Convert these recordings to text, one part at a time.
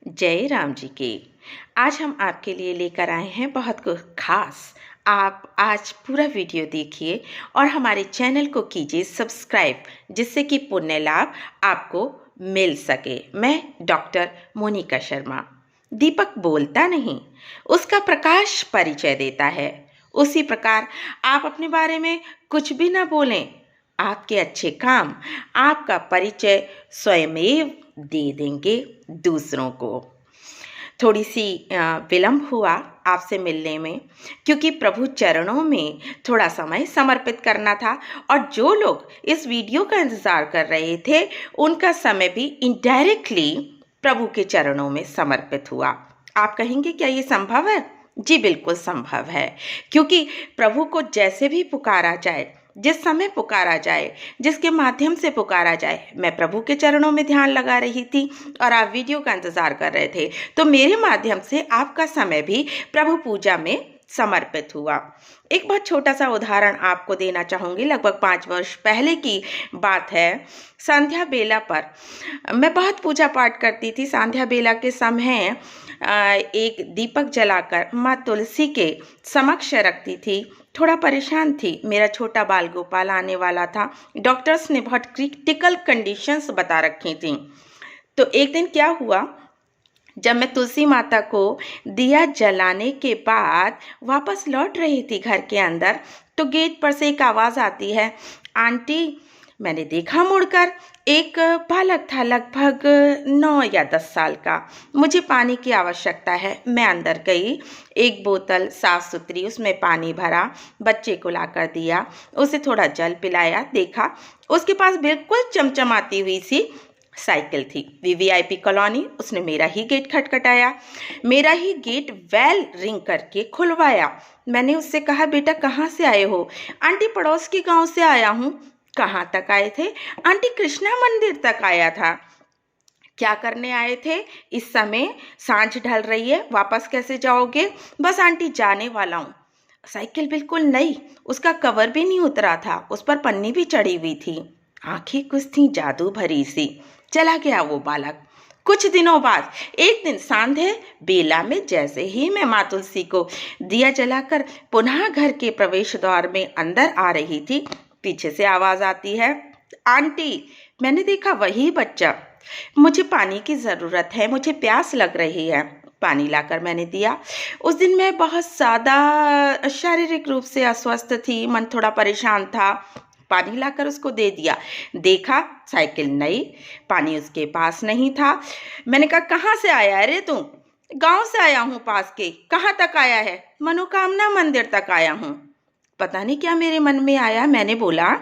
जय राम जी की। आज हम आपके लिए लेकर आए हैं बहुत कुछ खास। आप आज पूरा वीडियो देखिए और हमारे चैनल को कीजिए सब्सक्राइब, जिससे कि पुण्य लाभ आपको मिल सके। मैं डॉक्टर मोनिका शर्मा। दीपक बोलता नहीं, उसका प्रकाश परिचय देता है। उसी प्रकार आप अपने बारे में कुछ भी ना बोलें, आपके अच्छे काम आपका परिचय स्वयमेव दे देंगे दूसरों को। थोड़ी सी विलंब हुआ आपसे मिलने में, क्योंकि प्रभु चरणों में थोड़ा समय समर्पित करना था और जो लोग इस वीडियो का इंतज़ार कर रहे थे उनका समय भी इनडायरेक्टली प्रभु के चरणों में समर्पित हुआ। आप कहेंगे क्या ये संभव है? जी बिल्कुल संभव है, क्योंकि प्रभु को जैसे भी पुकारा जाए, जिस समय पुकारा जाए, जिसके माध्यम से पुकारा जाए। मैं प्रभु के चरणों में ध्यान लगा रही थी और आप वीडियो का इंतज़ार कर रहे थे, तो मेरे माध्यम से आपका समय भी प्रभु पूजा में समर्पित हुआ। एक बहुत छोटा सा उदाहरण आपको देना चाहूँगी। लगभग 5 वर्ष पहले की बात है। संध्या बेला पर मैं बहुत पूजा पाठ करती थी। संध्या बेला के समय एक दीपक जलाकर माँ तुलसी के समक्ष रखती थी। थोड़ा परेशान थी, मेरा छोटा बाल गोपाल आने वाला था। डॉक्टर्स ने बहुत क्रिटिकल कंडीशंस बता रखी थी। तो एक दिन क्या हुआ, जब मैं तुलसी माता को दिया जलाने के बाद वापस लौट रही थी घर के अंदर, तो गेट पर से एक आवाज़ आती है, आंटी। मैंने देखा मुड़कर, एक बालक था लगभग 9 या 10 साल का। मुझे पानी की आवश्यकता है। मैं अंदर गई, एक बोतल साफ सुथरी उसमें पानी भरा, बच्चे को लाकर दिया, उसे थोड़ा जल पिलाया। देखा उसके पास बिल्कुल चमचमाती हुई सी साइकिल थी। VVIP colony. उसने मेरा ही गेट खटखटाया, मेरा ही गेट वेल रिंग करके खुलवाया। मैंने उससे कहा, बेटा कहाँ से आए हो? आंटी पड़ोस के गांव से आया हूँ। कहाँ तक आए थे? आंटी कृष्णा मंदिर तक आया था। क्या करने आए थे? इस समय सांझ ढल रही है, वापस कैसे जाओगे? बस आंटी जाने वाला हूँ। साइकिल बिल्कुल नई, उसका कवर भी नहीं उतरा था, उस पर पन्नी भी चढ़ी हुई थी। आंखें कुछ थी जादू भरी सी। चला गया वो बालक। कुछ दिनों बाद एक दिन सांध्य बेला में जैसे ही मैं माँ तुलसी को दिया जलाकर पुनः घर के प्रवेश द्वार में अंदर आ रही थी, पीछे से आवाज आती है, आंटी। मैंने देखा वही बच्चा। मुझे पानी की ज़रूरत है, मुझे प्यास लग रही है। पानी लाकर मैंने दिया। उस दिन मैं बहुत ज़्यादा शारीरिक रूप से अस्वस्थ थी, मन थोड़ा परेशान था। पानी लाकर उसको दे दिया। देखा साइकिल नई, पानी उसके पास नहीं था। मैंने कहा, कहाँ से आया है रे तू? गांव से आया हूँ पास के। कहाँ तक आया है? मनोकामना मंदिर तक आया हूँ। पता नहीं क्या मेरे मन में आया, मैंने बोला,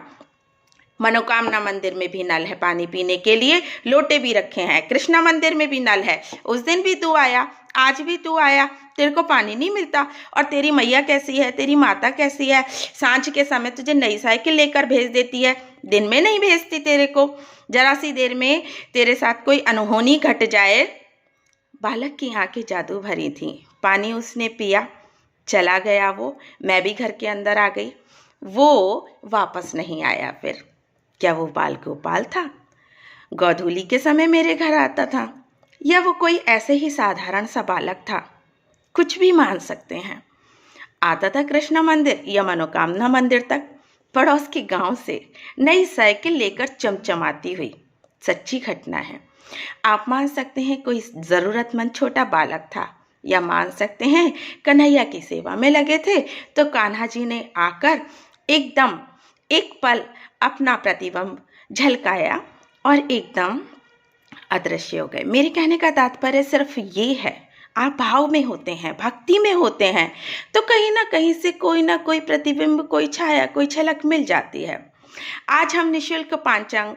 मनोकामना मंदिर में भी नल है पानी पीने के लिए, लोटे भी रखे हैं। कृष्णा मंदिर में भी नल है। उस दिन भी तू आया, आज भी तू आया, तेरे को पानी नहीं मिलता? और तेरी मैया कैसी है, तेरी माता कैसी है? सांझ के समय तुझे नई साइकिल लेकर भेज देती है, दिन में नहीं भेजती तेरे को। जरा सी देर में तेरे साथ कोई अनहोनी घट जाए। बालक की आंखें जादू भरी थी। पानी उसने पिया, चला गया वो। मैं भी घर के अंदर आ गई। वो वापस नहीं आया फिर। क्या वो बाल गोपाल था? गोधूली के समय मेरे घर आता था, या वो कोई ऐसे ही साधारण सा बालक था? कुछ भी मान सकते हैं। आता था कृष्णा मंदिर या मनोकामना मंदिर तक, पड़ोस के गांव से नई साइकिल लेकर चमचमाती हुई। सच्ची घटना है। आप मान सकते हैं कोई ज़रूरतमंद छोटा बालक था, या मान सकते हैं कन्हैया की सेवा में लगे थे तो कान्हा जी ने आकर एकदम एक पल अपना प्रतिबिंब झलकाया और एकदम अदृश्य हो गए। मेरे कहने का तात्पर्य सिर्फ ये है, आप भाव में होते हैं, भक्ति में होते हैं, तो कहीं ना कहीं से कोई ना कोई प्रतिबिंब, कोई छाया, कोई झलक मिल जाती है। आज हम निःशुल्क पांचांग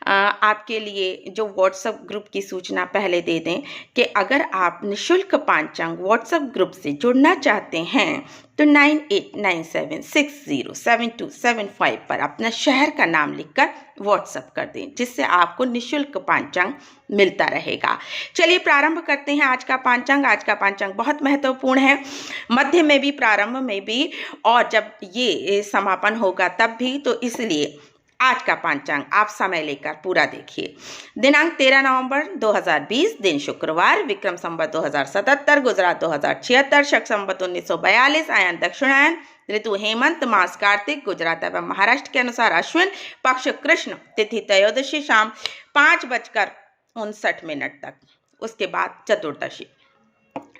आपके लिए जो व्हाट्सएप ग्रुप की सूचना पहले दे दें कि अगर आप निःशुल्क पांचांग व्हाट्सएप ग्रुप से जुड़ना चाहते हैं तो 9897607275 पर अपना शहर का नाम लिखकर व्हाट्सएप कर दें, जिससे आपको निःशुल्क पांचांग मिलता रहेगा। चलिए प्रारंभ करते हैं आज का पांचांग। आज का पांचांग बहुत महत्वपूर्ण है, मध्य में भी, प्रारंभ में भी, और जब ये समापन होगा तब भी। तो इसलिए आज का पंचांग आप समय लेकर पूरा देखिए। दिनांक 13 नवंबर 2020, दिन शुक्रवार, विक्रम संवत 2077, गुजरात 2076, शक संवत 1942, आयन दक्षिणायन, ऋतु हेमंत, मास कार्तिक, गुजरात एवं महाराष्ट्र के अनुसार अश्विन, पक्ष कृष्ण, तिथि त्रयोदशी शाम 5:59 तक, उसके बाद चतुर्दशी,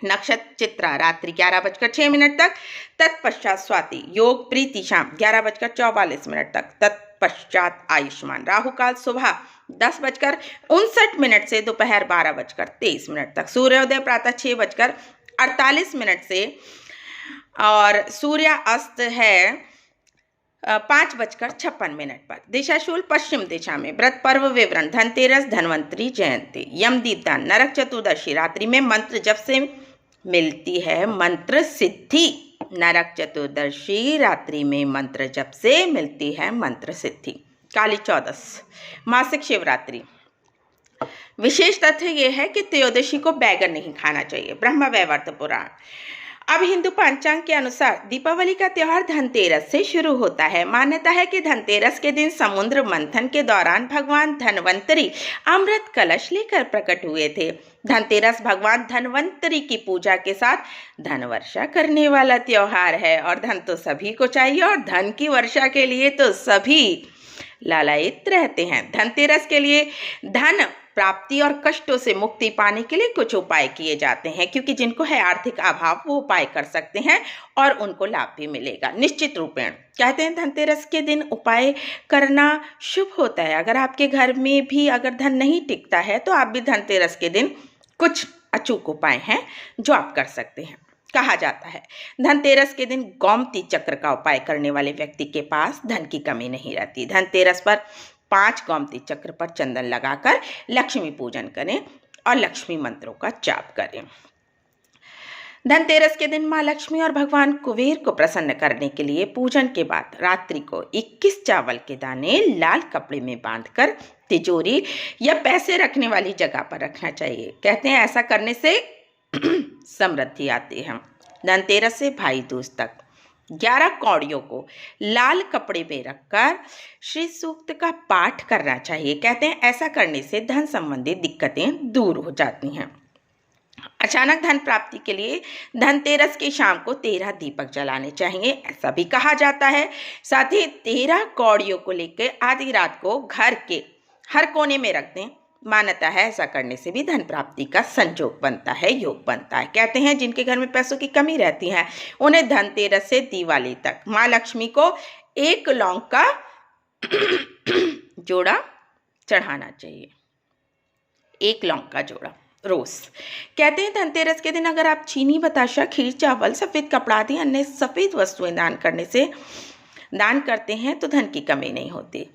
नक्षत्र चित्रा रात्रि 11:06 तक, तत्पश्चात स्वाति, योग प्रीति शाम 11:44 तक, तत्पश्चात आयुष्मान, राहु काल सुबह 10:59 से दोपहर 12:23 तक, सूर्योदय प्रातः 6:48 से और सूर्य अस्त है 5:56 पर। दिशाशूल पश्चिम दिशा में। व्रत पर्व विवरण: धनतेरस, धनवंतरी जयंती, यम दीपदान, नरक चतुर्दशी रात्रि में मंत्र जप से मिलती है मंत्र सिद्धि। नरक चतुर्दशी रात्रि में मंत्र जप से मिलती है मंत्र सिद्धि। काली चौदस, मासिक शिवरात्रि। विशेष तथ्य यह है कि त्रयोदशी को बैगन नहीं खाना चाहिए। ब्रह्म वैवर्त पुराण। अब हिंदू पंचांग के अनुसार दीपावली का त्योहार धनतेरस से शुरू होता है। मान्यता है कि धनतेरस के दिन समुद्र मंथन के दौरान भगवान धनवंतरी अमृत कलश लेकर प्रकट हुए थे। धनतेरस भगवान धनवंतरी की पूजा के साथ धन वर्षा करने वाला त्योहार है और धन तो सभी को चाहिए और धन की वर्षा के लिए तो सभी लालायित रहते हैं। धनतेरस के लिए धन प्राप्ति और कष्टों से मुक्ति पाने के लिए कुछ उपाय किए जाते हैं, क्योंकि जिनको है आर्थिक अभाव वो उपाय कर सकते हैं और उनको लाभ भी मिलेगा निश्चित रूपेण। कहते हैं धनतेरस के दिन उपाय करना शुभ होता है। अगर आपके घर में भी अगर धन नहीं टिकता है तो आप भी धनतेरस के दिन कुछ अचूक उपाय हैं जो आप कर सकते हैं। कहा जाता है धनतेरस के दिन गोमती चक्र का उपाय करने वाले व्यक्ति के पास धन की कमी नहीं रहती। धनतेरस पर 5 गोमती चक्र पर चंदन लगाकर लक्ष्मी पूजन करें और लक्ष्मी मंत्रों का जाप करें। धनतेरस के दिन माँ लक्ष्मी और भगवान कुबेर को प्रसन्न करने के लिए पूजन के बाद रात्रि को 21 चावल के दाने लाल कपड़े में बांधकर तिजोरी या पैसे रखने वाली जगह पर रखना चाहिए। कहते हैं ऐसा करने से समृद्धि आती है। धनतेरस से भाई दूज तक 11 कौड़ियों को लाल कपड़े में रखकर श्री सूक्त का पाठ करना चाहिए। कहते हैं ऐसा करने से धन संबंधी दिक्कतें दूर हो जाती हैं। अचानक धन प्राप्ति के लिए धनतेरस की शाम को 13 दीपक जलाने चाहिए, ऐसा भी कहा जाता है। साथ ही 13 कौड़ियों को लेकर आधी रात को घर के हर कोने में रख दें। मान्यता है ऐसा करने से भी धन प्राप्ति का संयोग बनता है, योग बनता है। कहते हैं जिनके घर में पैसों की कमी रहती है उन्हें धनतेरस से दिवाली तक माँ लक्ष्मी को 1 लौंग का जोड़ा चढ़ाना चाहिए। 1 लौंग का जोड़ा रोज। कहते हैं धनतेरस के दिन अगर आप चीनी, बताशा, खीर, चावल, सफेद कपड़ा आदि अन्य सफेद वस्तुएं दान करते हैं तो धन की कमी नहीं होती।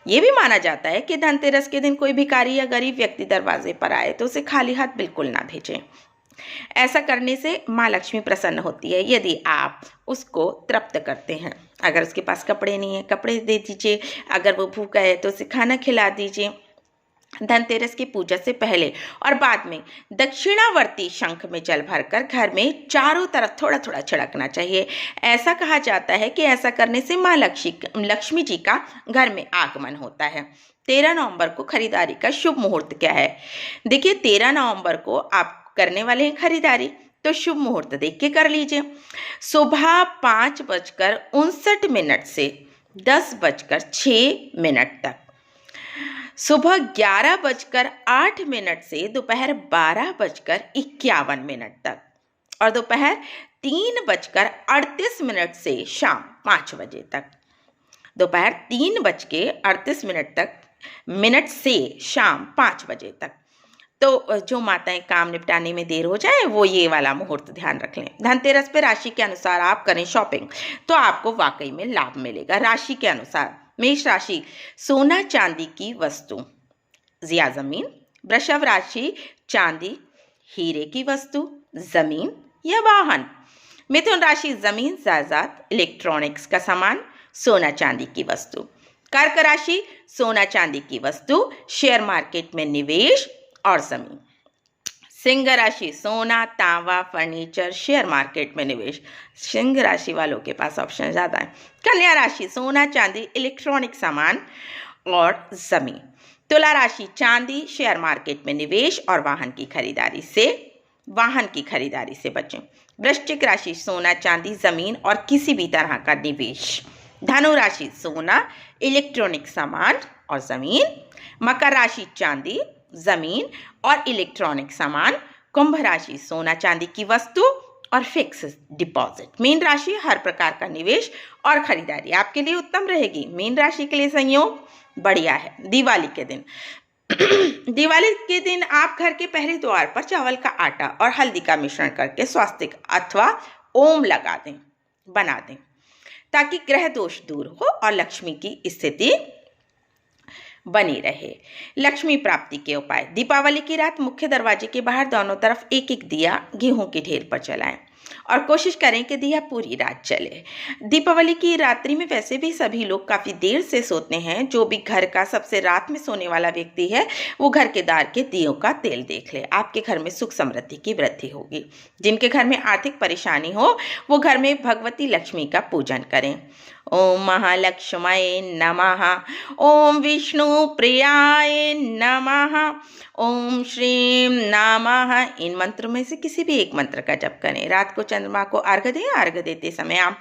ये भी माना जाता है कि धनतेरस के दिन कोई भिखारी या गरीब व्यक्ति दरवाजे पर आए तो उसे खाली हाथ बिल्कुल ना भेजें। ऐसा करने से माँ लक्ष्मी प्रसन्न होती है। यदि आप उसको तृप्त करते हैं, अगर उसके पास कपड़े नहीं है कपड़े दे दीजिए, अगर वो भूखा है तो उसे खाना खिला दीजिए। धनतेरस की पूजा से पहले और बाद में दक्षिणावर्ती शंख में जल भरकर घर में चारों तरफ थोड़ा थोड़ा छिड़कना चाहिए। ऐसा कहा जाता है कि ऐसा करने से माँ लक्ष्मी जी का घर में आगमन होता है। 13 नवंबर को खरीदारी का शुभ मुहूर्त क्या है? देखिए 13 नवंबर को आप करने वाले हैं खरीदारी तो शुभ मुहूर्त देख के कर लीजिए। सुबह 5:59 से 10:06 तक, सुबह 11:08 से दोपहर 12:51 तक और दोपहर 3:38 से शाम 5 बजे तक। दोपहर 3:38 से शाम 5 बजे तक। तो जो माताएं काम निपटाने में देर हो जाए वो ये वाला मुहूर्त ध्यान रख लें। धनतेरस पे राशि के अनुसार आप करें शॉपिंग तो आपको वाकई में लाभ मिलेगा। राशि के अनुसार मेष राशि सोना चांदी की वस्तु या जमीन, वृषभ राशि चांदी हीरे की वस्तु, जमीन या वाहन, मिथुन राशि जमीन जायदाद, इलेक्ट्रॉनिक्स का सामान, सोना चांदी की वस्तु, कर्क राशि सोना चांदी की वस्तु, शेयर मार्केट में निवेश और जमीन, सिंह राशि सोना, तांबा, फर्नीचर, शेयर मार्केट में निवेश। सिंह राशि वालों के पास ऑप्शन ज़्यादा है। कन्या राशि सोना, चांदी, इलेक्ट्रॉनिक सामान और जमीन। तुला राशि चांदी, शेयर मार्केट में निवेश और वाहन की खरीदारी से बचें। वृश्चिक राशि सोना, चांदी, जमीन और किसी भी तरह का निवेश। धनु राशि सोना, इलेक्ट्रॉनिक सामान और जमीन। मकर राशि चांदी, जमीन और इलेक्ट्रॉनिक सामान। कुंभ राशि सोना, चांदी की वस्तु और फिक्स डिपॉजिट। मीन राशि हर प्रकार का निवेश और खरीदारी आपके लिए उत्तम रहेगी। मीन राशि के लिए संयोग बढ़िया है। दिवाली के दिन आप घर के पहले द्वार पर चावल का आटा और हल्दी का मिश्रण करके स्वास्तिक अथवा ओम बना दें ताकि ग्रह दोष दूर हो और लक्ष्मी की स्थिति बनी रहे। लक्ष्मी प्राप्ति के उपाय। दीपावली की रात मुख्य दरवाजे के बाहर दोनों तरफ एक एक दिया गेहूं के ढेर पर जलाएं और कोशिश करें कि दिया पूरी रात जले। दीपावली की रात्रि में वैसे भी सभी लोग काफ़ी देर से सोते हैं। जो भी घर का सबसे रात में सोने वाला व्यक्ति है वो घर के द्वार के दियों का तेल देख ले। आपके घर में सुख समृद्धि की वृद्धि होगी। जिनके घर में आर्थिक परेशानी हो वो घर में भगवती लक्ष्मी का पूजन करें। ओम महालक्ष्मये नमः, ओम विष्णु प्रियाय नमः, ओम श्रीम नमः। इन मंत्रों में से किसी भी एक मंत्र का जप करें। रात को चंद्रमा को अर्घ्य दें। अर्घ्य देते समय आप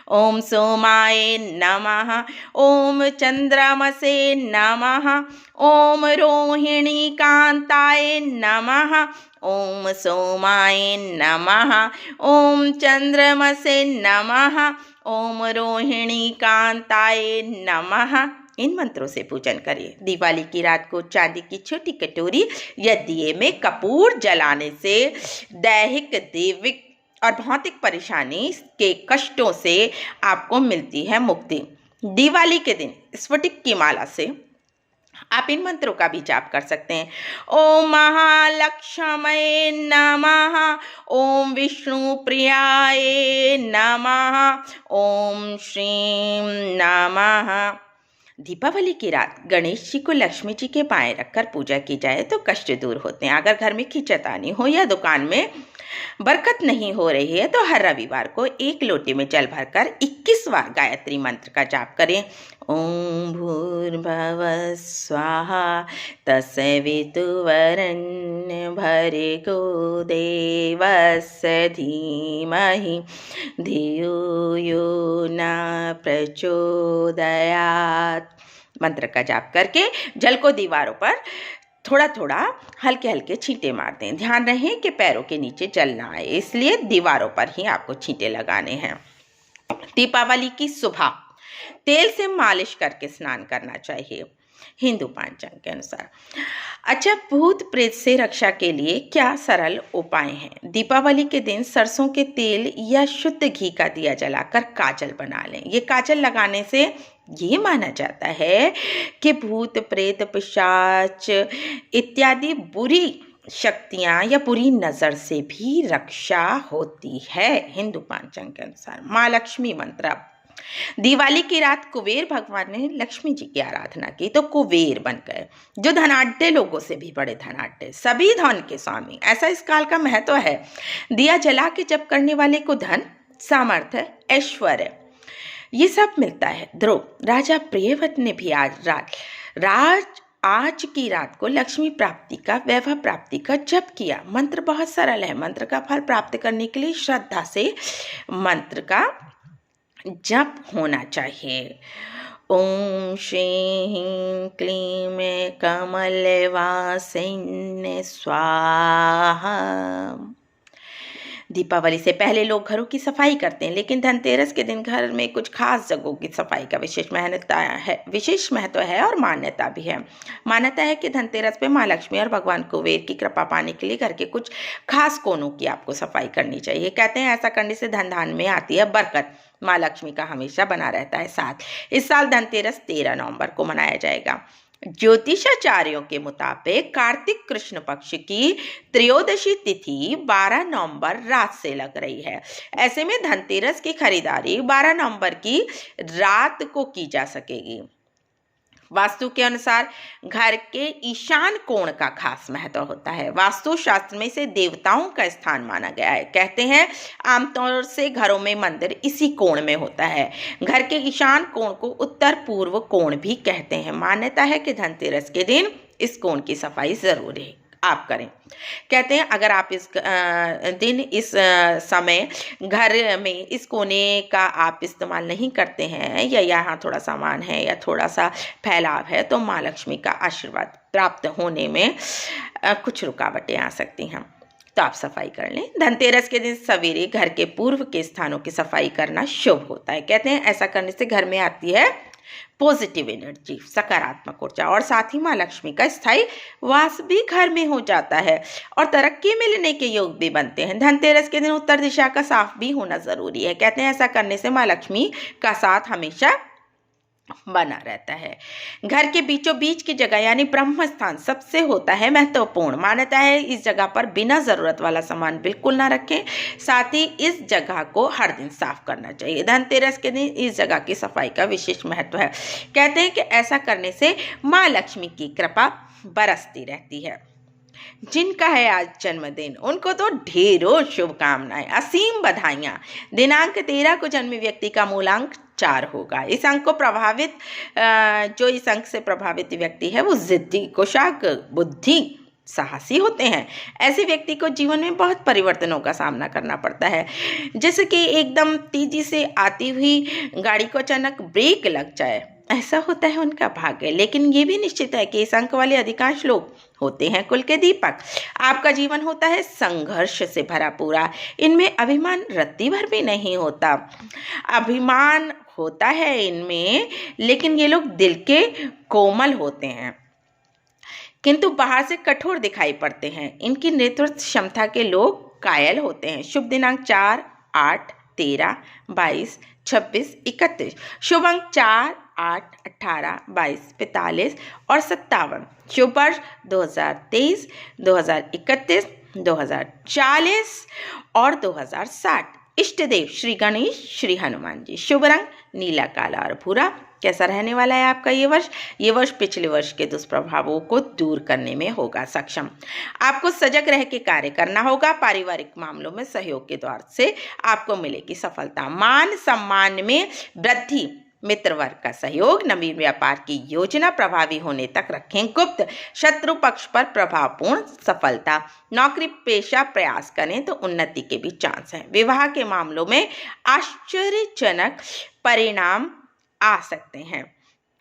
ओम सोमाय नमः, ओम चंद्रमसे नमः, ओम रोहिणी कांताय नमः, ओम सोमाय नमः, ओम चंद्रमसे नमः, ओम रोहिणी कांताय नमः। इन मंत्रों से पूजन करें। दिवाली की रात को चांदी की छोटी कटोरी या दिए में कपूर जलाने से दैहिक, दैविक और भौतिक परेशानी के कष्टों से आपको मिलती है मुक्ति। दिवाली के दिन स्फटिक की माला से आप इन मंत्रों का भी जाप कर सकते हैं। ओम महालक्ष्मये नमः, ओम विष्णु प्रियाय नमः, ओम श्रीम नमः। दीपावली की रात गणेश जी को लक्ष्मी जी के पांव रखकर पूजा की जाए तो कष्ट दूर होते हैं। अगर घर में खींचतानी हो या दुकान में बरकत नहीं हो रही है तो हर रविवार को एक लोटे में जल भरकर 21 बार गायत्री मंत्र का जाप करें। ओम भूर्भुवः स्वाहा तत्सवितुर्वरेण्यं भर्गो देवस्य धीमहि धियो यो न प्रचोदयात्। मंत्र का जाप करके जल को दीवारों पर थोड़ा थोड़ा हल्के हल्के छींटे मार दें। ध्यान रहे कि पैरों के नीचे जल ना आए, इसलिए दीवारों पर ही आपको छींटे लगाने हैं। दीपावली की सुबह तेल से मालिश करके स्नान करना चाहिए हिंदू पंचांग के अनुसार। अच्छा, भूत प्रेत से रक्षा के लिए क्या सरल उपाय हैं? दीपावली के दिन सरसों के तेल या शुद्ध घी का दिया जलाकर काजल बना लें। ये काजल लगाने से ये माना जाता है कि भूत प्रेत, पिशाच इत्यादि बुरी शक्तियाँ या बुरी नज़र से भी रक्षा होती है हिंदू पंचांग के अनुसार। माँ लक्ष्मी मंत्र। दिवाली की रात कुबेर भगवान ने लक्ष्मी जी की आराधना की तो कुबेर बन गए, जो धनाढ्य लोगों से भी बड़े धनाढ्य, सभी धन के स्वामी। ऐसा इस काल का महत्व है। दिया जला के जप करने वाले को धन, सामर्थ्य, ऐश्वर्य ये सब मिलता है। ध्रुव राजा प्रियव्रत ने भी आज की रात को लक्ष्मी प्राप्ति का, वैभव प्राप्ति का जप किया। मंत्र बहुत सरल है। मंत्र का फल प्राप्त करने के लिए श्रद्धा से मंत्र का जप होना चाहिए। ओम श्रीं क्लीं कमलवासिन्यै स्वाहा। दीपावली से पहले लोग घरों की सफाई करते हैं, लेकिन धनतेरस के दिन घर में कुछ खास जगहों की सफाई का विशेष महत्व है और मान्यता भी है। मान्यता है कि धनतेरस पे माँ लक्ष्मी और भगवान कुबेर की कृपा पाने के लिए घर के कुछ खास कोनों की आपको सफाई करनी चाहिए। कहते हैं ऐसा करने से धन धान में आती है बरकत, माँ लक्ष्मी का हमेशा बना रहता है साथ। इस साल धनतेरस 13 नवंबर को मनाया जाएगा। ज्योतिषाचार्यों के मुताबिक कार्तिक कृष्ण पक्ष की त्रयोदशी तिथि 12 नवंबर रात से लग रही है। ऐसे में धनतेरस की खरीदारी 12 नवंबर की रात को की जा सकेगी। वास्तु के अनुसार घर के ईशान कोण का खास महत्व होता है। वास्तु शास्त्र में इसे देवताओं का स्थान माना गया है। कहते हैं आमतौर से घरों में मंदिर इसी कोण में होता है। घर के ईशान कोण को उत्तर पूर्व कोण भी कहते हैं। मान्यता है कि धनतेरस के दिन इस कोण की सफाई जरूर है आप करें। कहते हैं अगर आप इस दिन इस समय घर में इस कोने का आप इस्तेमाल नहीं करते हैं या यहाँ थोड़ा सामान है या थोड़ा सा फैलाव है तो माँ लक्ष्मी का आशीर्वाद प्राप्त होने में कुछ रुकावटें आ सकती हैं। तो आप सफाई कर लें। धनतेरस के दिन सवेरे घर के पूर्व के स्थानों की सफाई करना शुभ होता है। कहते हैं ऐसा करने से घर में आती है पॉजिटिव एनर्जी, सकारात्मक ऊर्जा, और साथ ही माँ लक्ष्मी का स्थायी वास भी घर में हो जाता है और तरक्की मिलने के योग भी बनते हैं। धनतेरस के दिन उत्तर दिशा का साफ भी होना जरूरी है। कहते हैं ऐसा करने से माँ लक्ष्मी का साथ हमेशा बना रहता है। घर के बीचों बीच की जगह यानी ब्रह्म स्थान सबसे होता है महत्वपूर्ण। मान्यता है इस जगह पर बिना जरूरत वाला सामान बिल्कुल ना रखें। साथ ही इस जगह को हर दिन साफ करना चाहिए। धनतेरस के दिन इस जगह की सफाई का विशेष महत्व है। कहते हैं कि ऐसा करने से माँ लक्ष्मी की कृपा बरसती रहती है। जिनका है आज जन्मदिन उनको तो ढेरों शुभकामनाएं, असीम बधाइयां। दिनांक 13 को जन्मे व्यक्ति का मूलांक 4 होगा। इस अंक को प्रभावित जो इस अंक से प्रभावित व्यक्ति है वो जिद्दी, कुशाग्र, बुद्धि, साहसी होते हैं। ऐसे व्यक्ति को जीवन में बहुत परिवर्तनों का सामना करना पड़ता है, जैसे कि एकदम तेजी से आती हुई गाड़ी को अचानक ब्रेक लग जाए, ऐसा होता है उनका भाग्य। लेकिन ये भी निश्चित है कि इस अंक वाले अधिकांश लोग होते हैं कुल के दीपक। आपका जीवन होता है संघर्ष से भरा पूरा। इनमें अभिमान रत्ती भर भी नहीं होता। अभिमान होता है इनमें, लेकिन ये लोग दिल के कोमल होते हैं किंतु बाहर से कठोर दिखाई पड़ते हैं। इनकी नेतृत्व क्षमता के लोग कायल होते हैं। शुभ दिनांक 4, 8, 13, 22, 26, 31। शुभ अंक 4, 8, 18, 22, 45 और 57। शुभ वर्ष 2023, 2031, 2040 और 2060। इष्ट देव श्री गणेश, श्री हनुमान जी। शुभ रंग नीला, काला और भूरा। कैसा रहने वाला है आपका ये वर्ष? ये वर्ष पिछले वर्ष के दुष्प्रभावों को दूर करने में होगा सक्षम। आपको सजग रह के कार्य करना होगा। पारिवारिक मामलों में सहयोग के द्वार से आपको मिलेगी सफलता। मान सम्मान में वृद्धि, मित्र वर्ग का सहयोग, नवीन व्यापार की योजना प्रभावी होने तक रखें गुप्त। शत्रु पक्ष पर प्रभावपूर्ण सफलता। नौकरी पेशा प्रयास करें तो उन्नति के भी चांस हैं। विवाह के मामलों में आश्चर्यजनक परिणाम आ सकते हैं।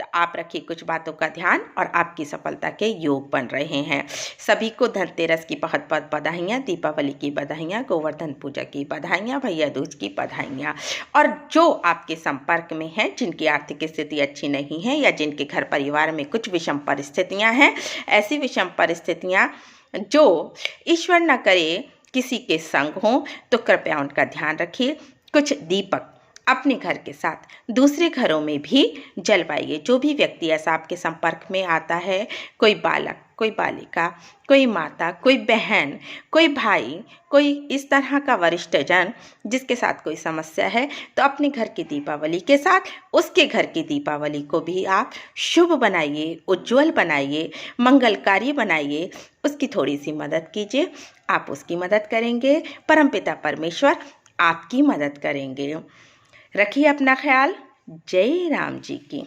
तो आप रखिए कुछ बातों का ध्यान और आपकी सफलता के योग बन रहे हैं। सभी को धनतेरस की बहुत बहुत बधाइयाँ, दीपावली की बधाइयाँ, गोवर्धन पूजा की बधाइयाँ, भैया दूज की बधाइयाँ। और जो आपके संपर्क में हैं, जिनकी आर्थिक स्थिति अच्छी नहीं है या जिनके घर परिवार में कुछ विषम परिस्थितियाँ हैं, ऐसी विषम परिस्थितियाँ जो ईश्वर न करे किसी के संग हों, तो कृपया उनका ध्यान रखिए। कुछ दीपक अपने घर के साथ दूसरे घरों में भी जलवाइए। जो भी व्यक्ति ऐसा आपके संपर्क में आता है, कोई बालक, कोई बालिका, कोई माता, कोई बहन, कोई भाई, कोई इस तरह का वरिष्ठ जन जिसके साथ कोई समस्या है, तो अपने घर की दीपावली के साथ उसके घर की दीपावली को भी आप शुभ बनाइए, उज्जवल बनाइए, मंगलकारी बनाइए। उसकी थोड़ी सी मदद कीजिए। आप उसकी मदद करेंगे, परमपिता परमेश्वर आपकी मदद करेंगे। रखिए अपना ख्याल। जय राम जी की।